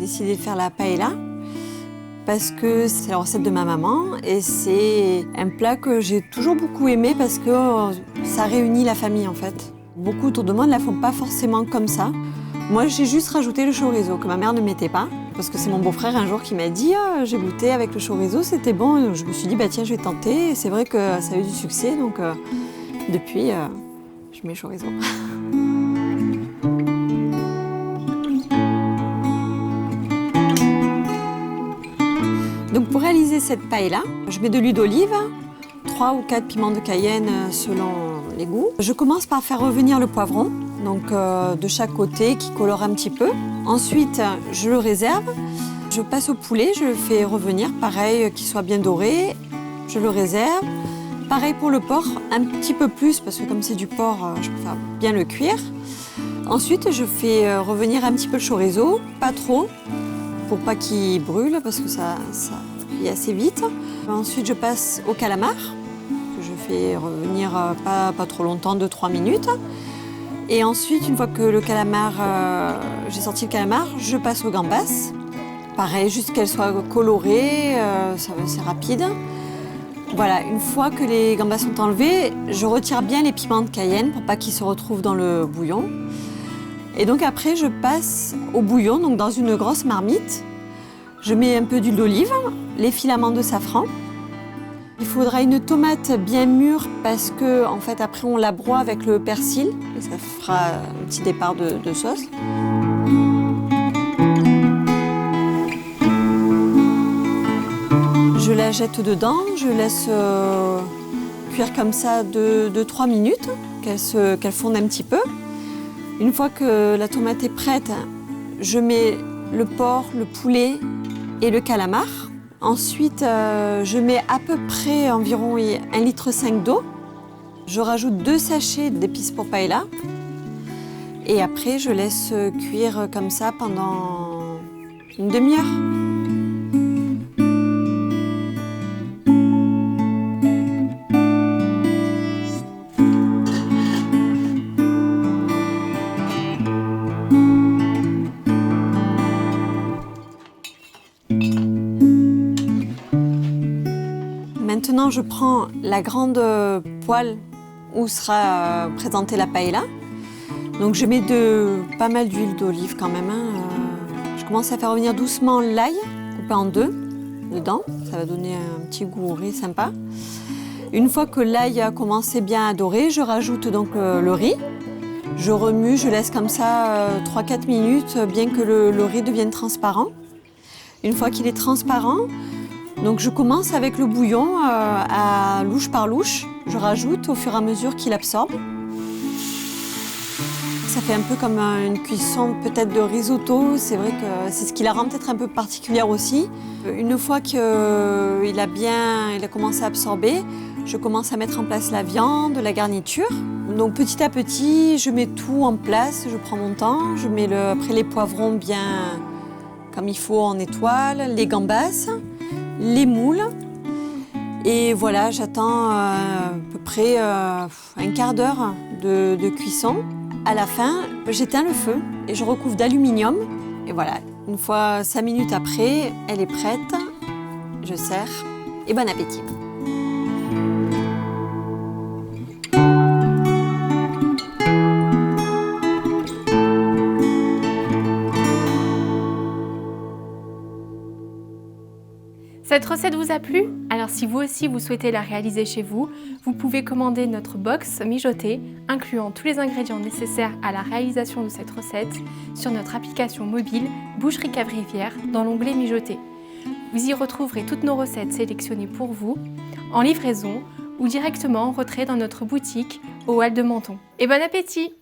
décidé de faire la paella parce que c'est la recette de ma maman et c'est un plat que j'ai toujours beaucoup aimé parce que ça réunit la famille en fait. Beaucoup autour de moi ne la font pas forcément comme ça. Moi, j'ai juste rajouté le chorizo que ma mère ne mettait pas parce que c'est mon beau-frère un jour qui m'a dit « j'ai goûté avec le chorizo, c'était bon ». Et je me suis dit « tiens, je vais tenter ». Et c'est vrai que ça a eu du succès, donc depuis, je mets chorizo. Donc pour réaliser cette paella, je mets de l'huile d'olive, 3 ou 4 piments de Cayenne selon les goûts. Je commence par faire revenir le poivron, donc de chaque côté qui colore un petit peu. Ensuite, je le réserve. Je passe au poulet, je le fais revenir, pareil, qu'il soit bien doré. Je le réserve. Pareil pour le porc, un petit peu plus, parce que comme c'est du porc, je préfère bien le cuire. Ensuite, je fais revenir un petit peu le chorizo, pas trop, pour pas qu'il brûle, parce que ça cuit assez vite. Ensuite, je passe au calamar, que je fais revenir pas trop longtemps, 2-3 minutes. Et ensuite, une fois que le calamar, j'ai sorti le calamar, je passe aux gambas. Pareil, juste qu'elles soient colorées, c'est rapide. Voilà, une fois que les gambas sont enlevées, je retire bien les piments de Cayenne pour pas qu'ils se retrouvent dans le bouillon. Et donc après, je passe au bouillon, donc dans une grosse marmite. Je mets un peu d'huile d'olive, les filaments de safran. Il faudra une tomate bien mûre parce que, en fait, après on la broie avec le persil et ça fera un petit départ de sauce. Je la jette dedans, je laisse cuire comme ça 2-3 minutes, qu'elle fonde un petit peu. Une fois que la tomate est prête, je mets le porc, le poulet et le calamar. Ensuite, je mets à peu près environ 1,5 litre d'eau. Je rajoute 2 sachets d'épices pour paella. Et après, je laisse cuire comme ça pendant une demi-heure. Maintenant, je prends la grande poêle où sera présentée la paella. Donc, je mets pas mal d'huile d'olive quand même. Je commence à faire revenir doucement l'ail, coupé en 2, dedans. Ça va donner un petit goût au riz sympa. Une fois que l'ail a commencé bien à dorer, je rajoute donc le riz. Je remue, je laisse comme ça 3-4 minutes, bien que le riz devienne transparent. Une fois qu'il est transparent, donc je commence avec le bouillon à louche par louche. Je rajoute au fur et à mesure qu'il absorbe. Ça fait un peu comme une cuisson peut-être de risotto. C'est vrai que c'est ce qui la rend peut-être un peu particulière aussi. Une fois qu'il a commencé à absorber, je commence à mettre en place la viande, la garniture. Donc petit à petit, je mets tout en place, je prends mon temps. Je mets après les poivrons bien comme il faut en étoile, les gambas, les moules. Et voilà, j'attends à peu près un quart d'heure de cuisson. À la fin, j'éteins le feu et je recouvre d'aluminium. Et voilà, une fois 5 minutes après, elle est prête. Je sers et bon appétit. Cette recette vous a plu? Alors si vous aussi vous souhaitez la réaliser chez vous, vous pouvez commander notre box mijotée, incluant tous les ingrédients nécessaires à la réalisation de cette recette, sur notre application mobile Boucherie Cave Rivière dans l'onglet Mijoter. Vous y retrouverez toutes nos recettes sélectionnées pour vous, en livraison ou directement en retrait dans notre boutique au Hall de Menton. Et bon appétit!